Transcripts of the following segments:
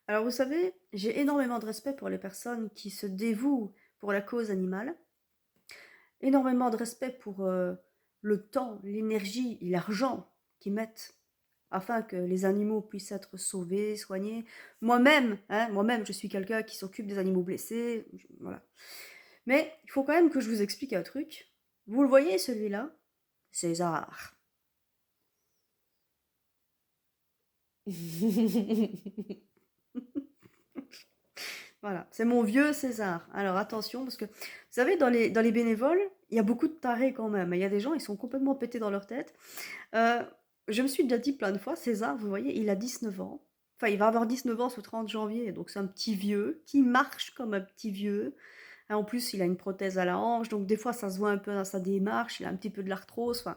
Alors vous savez, j'ai énormément de respect pour les personnes qui se dévouent pour la cause animale, énormément de respect pour le temps, l'énergie et l'argent qu'ils mettent afin que les animaux puissent être sauvés, soignés. Moi-même, hein, moi-même, je suis quelqu'un qui s'occupe des animaux blessés, voilà. Mais il faut quand même que je vous explique un truc. Vous le voyez celui-là? César. Voilà, c'est mon vieux César. Alors attention, parce que vous savez, dans les bénévoles, il y a beaucoup de tarés quand même. Il y a des gens, ils sont complètement pétés dans leur tête. Euh, je me suis déjà dit plein de fois, César, vous voyez, il a 19 ans. Enfin, il va avoir 19 ans ce 30 janvier, donc c'est un petit vieux qui marche comme un petit vieux. Hein, en plus, il a une prothèse à la hanche, donc des fois, ça se voit un peu dans sa démarche, il a un petit peu de l'arthrose. Enfin.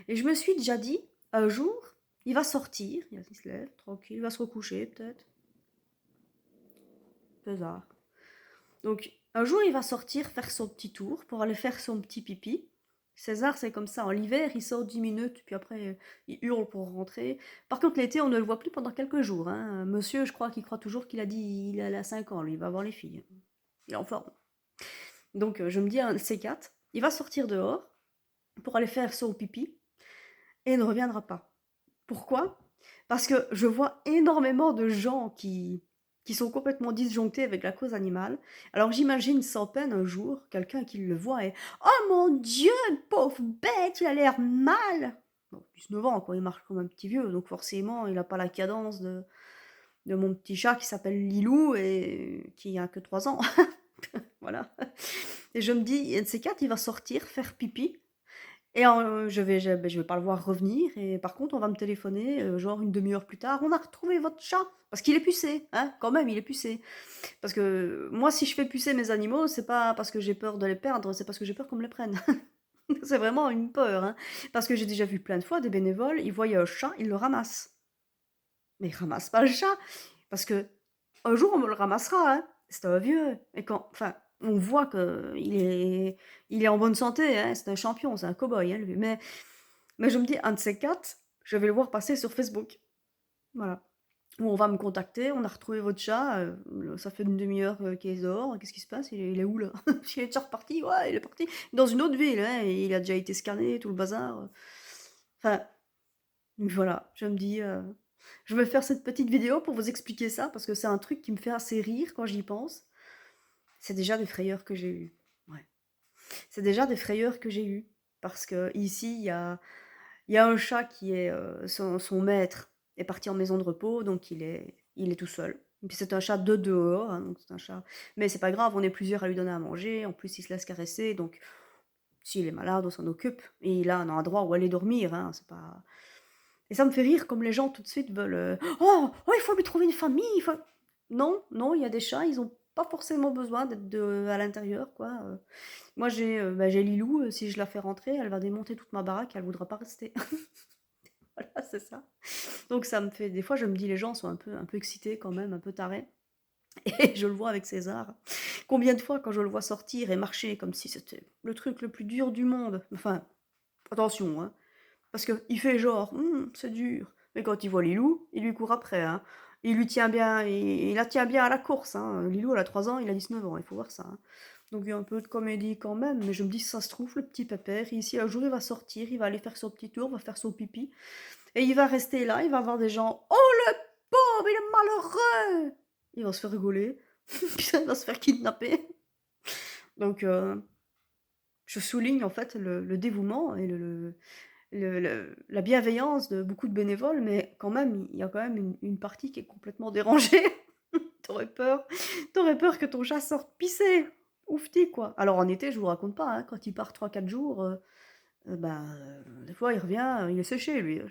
Et je me suis déjà dit, un jour, il va sortir, il se lève, tranquille, il va se recoucher peut-être. César. Donc, un jour, il va sortir faire son petit tour pour aller faire son petit pipi. César, c'est comme ça. En l'hiver, il sort 10 minutes, puis après, il hurle pour rentrer. Par contre, l'été, on ne le voit plus pendant quelques jours. Hein. Monsieur, je crois qu'il croit toujours qu'il a dit il a 5 ans, lui, il va voir les filles. Il est en forme. Donc, je me dis, un de ces quatre, il va sortir dehors pour aller faire son pipi et il ne reviendra pas. Pourquoi? Parce que je vois énormément de gens qui sont complètement disjonctés avec la cause animale. Alors j'imagine sans peine un jour quelqu'un qui le voit et «Oh mon Dieu, pauvre bête, il a l'air mal!» Bon, 19 ans, quoi, il marche comme un petit vieux, donc forcément il n'a pas la cadence de mon petit chat qui s'appelle Lilou et qui a que 3 ans. Voilà. Et je me dis, un de ces quatre, il va sortir, faire pipi, et je vais pas le voir revenir et par contre, on va me téléphoner, genre une demi heure plus tard: «On a retrouvé votre chat!» parce qu'il est pucé, hein, quand même, il est pucé. Parce que moi, si je fais pucer mes animaux, c'est pas parce que j'ai peur de les perdre, c'est parce que j'ai peur qu'on me les prenne. C'est vraiment une peur, hein. Parce que j'ai déjà vu plein de fois des bénévoles, ils voyaient un chat, ils le ramassent. Mais ils ramassent pas le chat! Parce que un jour, on me le ramassera, hein. C'est un vieux et quand enfin, on voit qu'il est en bonne santé, hein, c'est un champion, c'est un cow-boy, hein, lui. Mais je me dis, un de ces 4, je vais le voir passer sur Facebook. Voilà. Ou on va me contacter, on a retrouvé votre chat, ça fait une demi heure qu'il est dehors, qu'est-ce qui se passe? Il est où là? Il est déjà reparti? Ouais, il est parti dans une autre ville, hein, et il a déjà été scanné, tout le bazar. Enfin, voilà, je me dis, je vais faire cette petite vidéo pour vous expliquer ça, parce que c'est un truc qui me fait assez rire quand j'y pense. C'est déjà des frayeurs que j'ai eues. Ouais. C'est déjà des frayeurs que j'ai eues. Parce que ici, il y a un chat qui est, son maître est parti en maison de repos, donc il est tout seul. Et puis c'est un chat de dehors, hein, donc c'est un chat. Mais c'est pas grave, on est plusieurs à lui donner à manger. En plus, il se laisse caresser, donc s'il est malade, on s'en occupe. Et il a un endroit où aller dormir, hein, c'est pas. Et ça me fait rire comme les gens tout de suite veulent. Oh, oh, il faut lui trouver une famille. Non, non, il y a des chats, ils ont pas forcément besoin d'être à l'intérieur, quoi. Moi, j'ai Lilou, si je la fais rentrer, elle va démonter toute ma baraque, elle voudra pas rester. Voilà, c'est ça. Donc ça me fait des fois, je me dis: «Les gens sont un peu excités quand même, un peu tarés» et je le vois avec César. Combien de fois quand je le vois sortir et marcher comme si c'était le truc le plus dur du monde, enfin, attention, hein, parce qu'il fait genre: c'est dur», mais quand il voit Lilou, il lui court après, hein. Il lui tient bien, il la tient bien à la course, hein. Lilou, elle a 3 ans, il a 19 ans, il faut voir ça, hein. Donc il y a un peu de comédie quand même, mais je me dis: «Si ça se trouve, le petit pépère, ici, un jour, il va sortir, il va aller faire son petit tour, va faire son pipi et il va rester là, il va voir des gens: «Oh le pauvre, il est malheureux!» Il va se faire rigoler, putain, il va se faire kidnapper. Donc je souligne en fait le dévouement et la bienveillance de beaucoup de bénévoles, mais quand même, il y a quand même une partie qui est complètement dérangée. T'aurais peur t'aurais peur que ton chat sorte pisser. Oufti, quoi. Alors en été, je vous raconte pas, hein, quand il part 3 4 jours, des fois il revient, il est séché lui.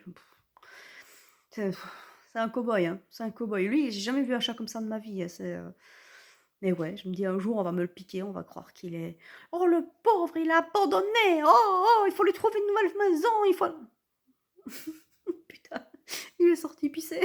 C'est c'est un cow-boy, hein, c'est un cow-boy. Lui, j'ai jamais vu un chat comme ça de ma vie, hein, mais ouais, je me dis un jour on va me le piquer, on va croire qu'il est: «Oh le pauvre, il est abandonné! Oh, oh, il faut lui trouver une nouvelle maison, il faut» putain, il est sorti pisser.